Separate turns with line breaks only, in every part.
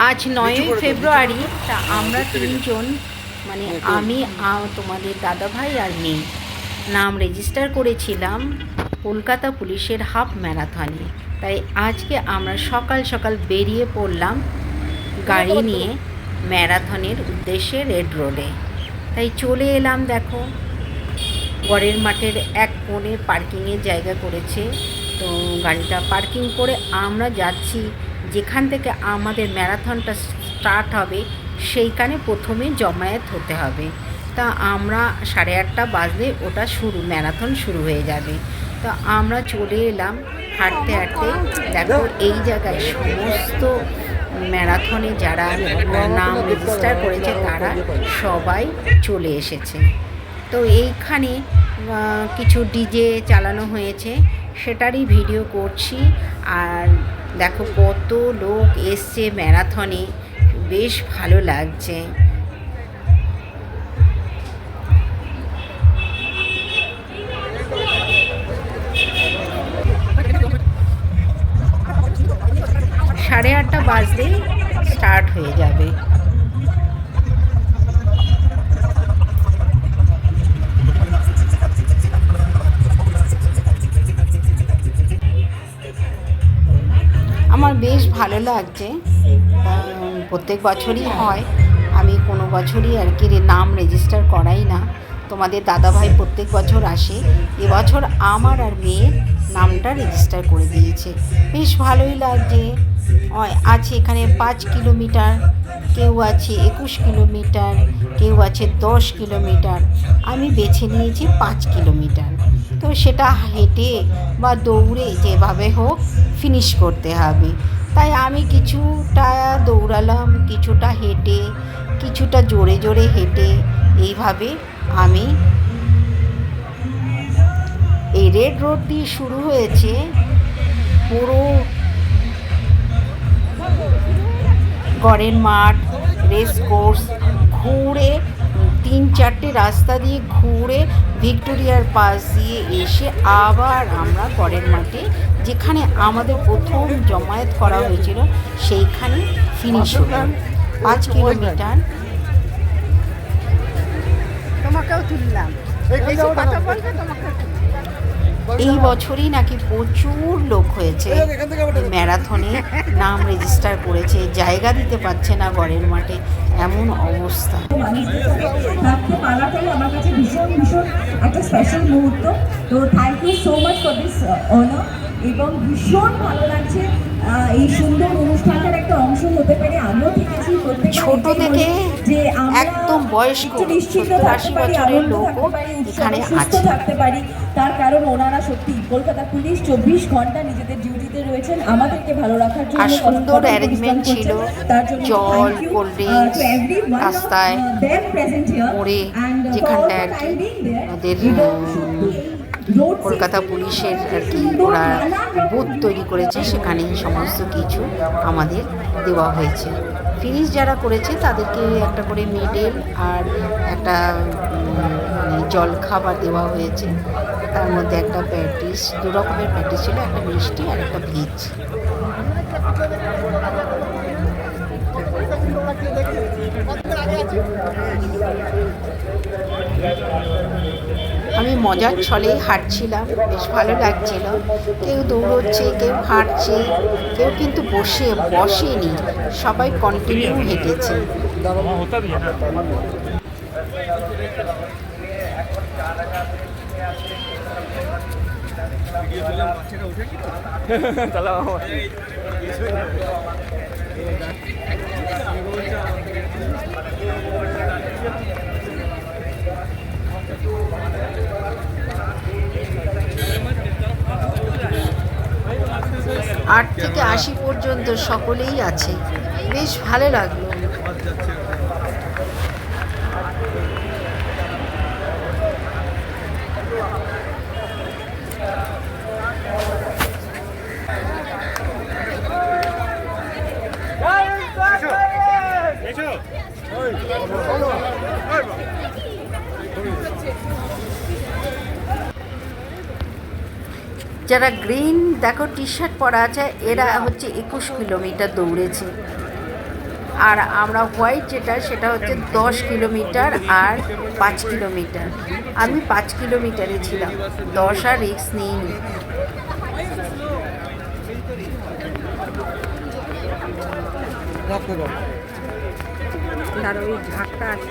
আজ 9ই ফেব্রুয়ারি। তা আমরা তিনজন মানে আমি তোমাদের দাদাভাই আর মেয়ে নাম রেজিস্টার করেছিলাম কলকাতা পুলিশের হাফ ম্যারাথনে। তাই আজকে আমরা সকাল সকাল বেরিয়ে পড়লাম গাড়ি নিয়ে ম্যারাথনের উদ্দেশ্যে রেড রোডে। তাই চলে এলাম, দেখো গড়ের মাঠের এক কোণে পার্কিংয়ের জায়গা করেছে, তো গাড়িটা পার্কিং করে আমরা যাচ্ছি যেখান থেকে আমাদের ম্যারাথনটা স্টার্ট হবে সেইখানে প্রথমে জমায়েত হতে হবে। তা আমরা 8:30 বাজলে ওটা ম্যারাথন শুরু হয়ে যাবে। তো আমরা চলে এলাম হাঁটতে হাঁটতে। দেখো এই জায়গায় সমস্ত ম্যারাথনে যারা নাম রেজিস্টার করেছে তারা সবাই চলে এসেছে। তো এইখানে কিছু ডিজে চালানো হয়েছে, সেটারই ভিডিও করছি। আর দেখো কত লোক এসছে ম্যারাথনে, বেশ ভালো লাগছে। সাড়ে 8টা বাজলে স্টার্ট হয়ে যাবে। আমার বেশ ভালো লাগছে। প্রত্যেক বছরই হয়, আমি কোনো বছরই আর কি নাম রেজিস্টার করাই না। তোমাদের দাদাভাই প্রত্যেক বছর আসে, এবছর আমার আর মেয়ের নামটা রেজিস্টার করে দিয়েছে। বেশ ভালোই লাগছে। আছে এখানে 5 কিলোমিটার, কেউ আছে 21 কিলোমিটার, কেউ আছে 10 কিলোমিটার। আমি বেছে নিয়েছি 5 কিলোমিটার। তো সেটা হেঁটে বা দৌড়ে যেভাবে হোক ফিনিশ করতে হবে। তাই আমি কিছুটা দৌড়ালাম, কিছুটা হেঁটে, কিছুটা জোরে জোরে হেঁটে, এইভাবে আমি এই রেড রোড দিয়ে শুরু হয়েছে পুরো গড়ের মাঠ, রেস কোর্স ঘুরে 3-4টে রাস্তা দিয়ে ঘুরে ভিক্টোরিয়ার পাশ দিয়ে এসে আবার আমরা গড়ের মাঠে যেখানে আমাদের প্রথম জমায়েত করা হয়েছিল সেইখানে ফিনিশ হলাম। 5 কিলোমিটার। তোমাকেও তুললাম। এই বছরই নাকি প্রচুর লোক হয়েছে ম্যারাথনে নাম রেজিস্টার করেছে, জায়গা দিতে পারছে না গড়ের মাঠে, এমন অবস্থা।
আমার কাছে ভীষণ ভীষণ একটা স্পেশাল মুহূর্ত। তো thank you so much for this honour, এবং ভীষণ ভালো লাগছে এই সুন্দর অনুষ্ঠানটার একটা অংশ হতে পেরে। আমিও থেকেছি
ছোট থেকে একদম বয়স্ক 70-80 বছরের লোকও এখানে
সুস্থ থাকতে পারি, তার কারণ ওনারা সত্যি কলকাতা পুলিশ 24 ঘন্টা নিজেদের ডিউটিতে রয়েছেন আমাদেরকে ভালো রাখার জন্য।
আর সুন্দর অ্যারেঞ্জমেন্ট ছিল, জল, কোল্ড ড্রিঙ্কস রাস্তায় মোড়ে যেখানটায় আর কি ওদের কলকাতা পুলিশের আর কি ওরা বুথ তৈরি করেছে, সেখানেই সমস্ত কিছু আমাদের দেওয়া হয়েছে। ফিনিশ যারা করেছে তাদেরকে একটা করে মেডেল আর একটা জল খাবার দেওয়া হয়েছে। তার মধ্যে একটা প্যাটিস, 2 রকমের প্যাটিস ছিল, একটা মিষ্টি আর একটা ভেজ। আমি মজার ছলেই হাঁটছিলাম, বেশ ভালো লাগছিল। কেউ দৌড়চ্ছে, কেউ হাঁটছে, কেউ কিন্তু বসেনি, সবাই কন্টিনিউ হেঁটেছে। আট থেকে 80 পর্যন্ত সকলেই আছে, বেশ ভালো লাগলো। যারা গ্রিন দেখো টি শার্ট পরা আছে, এরা হচ্ছে 21 কিলোমিটার দৌড়েছে। আর আমরা হোয়াইট যেটা সেটা হচ্ছে 10 কিলোমিটার আর 5 কিলোমিটার। আমি 5 কিলোমিটারে ছিলাম, 10 আর রিস্ক নিইনি। ওই ঝাঁকটা আছে।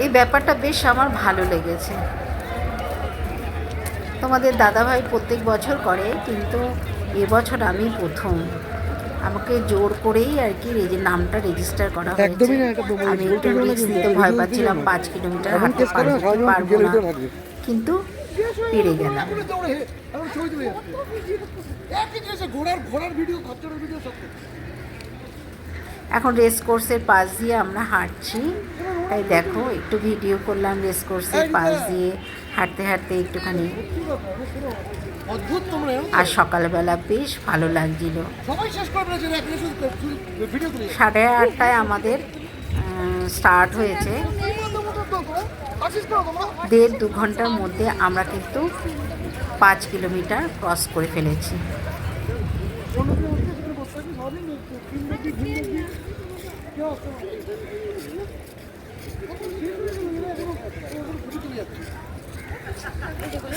এই ব্যাপারটা বেশ আমার ভালো লেগেছে। তোমাদের দাদাভাই প্রত্যেক বছর করে, কিন্তু এবছর আমি প্রথম। আমাকে জোর করেই আর কি নামটা রেজিস্টার করা হয়েছে। আমি একটু রিস্ক নিতে ভয় পাচ্ছিলাম, 5 কিলোমিটার হাঁটতে পারবো না, কিন্তু পেরে গেলাম। এখন রেস কোর্সের পাশ দিয়ে আমরা হাঁটছি, তাই দেখো একটু ভিডিও করলাম রেস কোর্সের পাশ দিয়ে হাঁটতে হাঁটতে একটুখানি। আর সকালবেলা বেশ ভালো লাগছিল। 8:30টায় আমাদের স্টার্ট হয়েছে। 1.5-2 ঘন্টার মধ্যে আমরা কিন্তু 5 কিলোমিটার ক্রস করে ফেলেছি।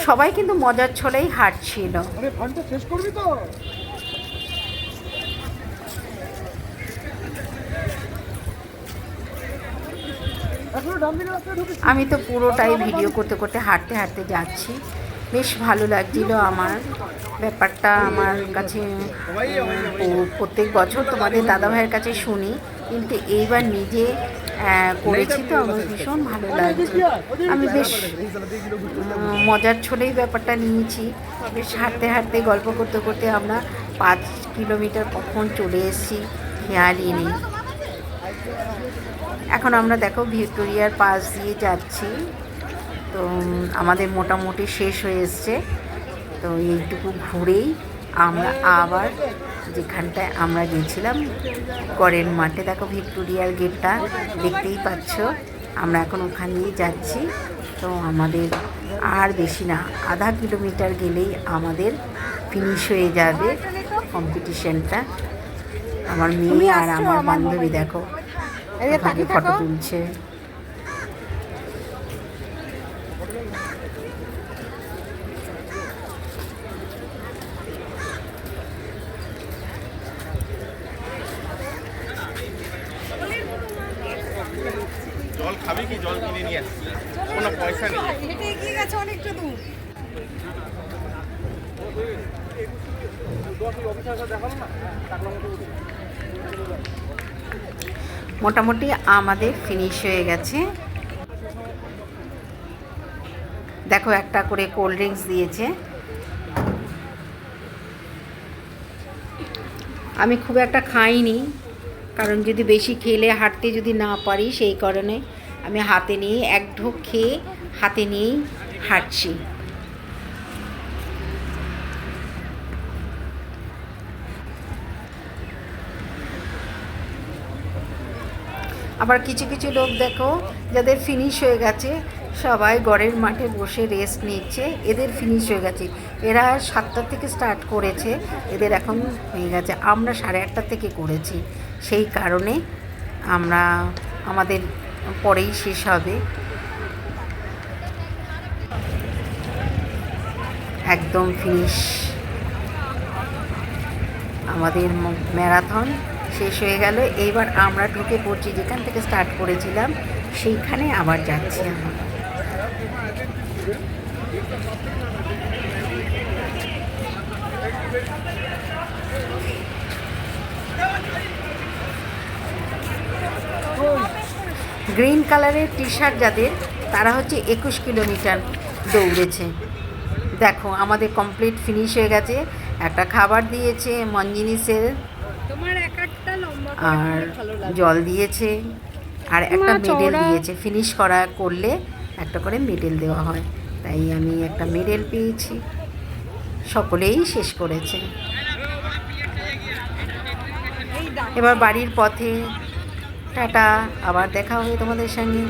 সবাই কিন্তু মজার ছলেই হাঁটছিল। আমি তো পুরোটাই ভিডিও করতে করতে হাঁটতে হাঁটতে যাচ্ছি। বেশ ভালো লাগছিল আমার ব্যাপারটা। আমার কাছে প্রত্যেক বছর তোমাদের দাদাভাইয়ের কাছে শুনি, কিন্তু এইবার নিজে করেছি তো আমার ভীষণ ভালো লাগছে। আমি বেশ মজার ছলেই ব্যাপারটা নিয়েছি। বেশ হাঁটতে হাঁটতে গল্প করতে করতে আমরা 5 কিলোমিটার কখন চলে এসেছি খেয়ালই নেই। এখন আমরা দেখো ভিক্টোরিয়ার পাশ দিয়ে যাচ্ছি, তো আমাদের মোটামুটি শেষ হয়ে এসছে। তো এইটুকু ঘুরেই আমরা আবার যেখানটায় আমরা গেছিলাম গড়ের মাঠে, দেখো ভিক্টোরিয়ার গেটটা দেখতেই পাচ্ছ, আমরা এখন ওখানেই যাচ্ছি। তো আমাদের আর বেশি না, আধা কিলোমিটার গেলেই আমাদের ফিনিশ হয়ে যাবে কম্পিটিশনটা। আমার মেয়ে আর আমার বান্ধবী দেখো ওখানে ফটো তুলছে।
জল খাবি কি? জল কিনে নিয়ে আসছি, কোনো পয়সা নেই।
হেঁটে এগিয়ে গেছে অনেকটা দূর।
মোটামুটি আমাদের ফিনিশ হয়ে গেছে। দেখো একটা করে কোল্ড ড্রিঙ্কস দিয়েছে। আমি খুব একটা খাইনি, কারণ যদি বেশি খেলে হাঁটতে যদি না পারি, সেই কারণে আমি হাতে নিয়ে এক ঢোক খেয়ে হাতে নিয়েই হাঁটছি। আবার কিছু কিছু লোক দেখো যাদের ফিনিশ হয়ে গেছে, সবাই গড়ের মাঠে বসে রেস্ট নিচ্ছে। এদের ফিনিশ হয়ে গেছে, এরা 7টা থেকে স্টার্ট করেছে, এদের এখন হয়ে গেছে। আমরা 8:30 থেকে করেছি, সেই কারণে আমরা আমাদের পরেই শেষ হবে। একদম ফিনিশ, আমাদের ম্যারাথন শেষ হয়ে গেল। এইবার আমরা ঢুকে পড়ছি যেখান থেকে স্টার্ট করেছিলাম, সেইখানে আবার যাচ্ছি আমরা। গ্রিন কালারের টি শার্ট যাদের, তারা হচ্ছে 21 কিলোমিটার দৌড়েছে। দেখো আমাদের কমপ্লিট ফিনিশ হয়ে গেছে। একটা খাবার দিয়েছে মঞ্জিনিসের, আর জল দিয়েছে, আর একটা মেডেল দিয়েছে। ফিনিশ করলে একটা করে মেডেল দেওয়া হয়, তাই আমি একটা মেডেল পেয়েছি। সকলেই শেষ করেছে। এবার বাড়ির পথে টাটা, আবার দেখা হবে তোমাদের সঙ্গে।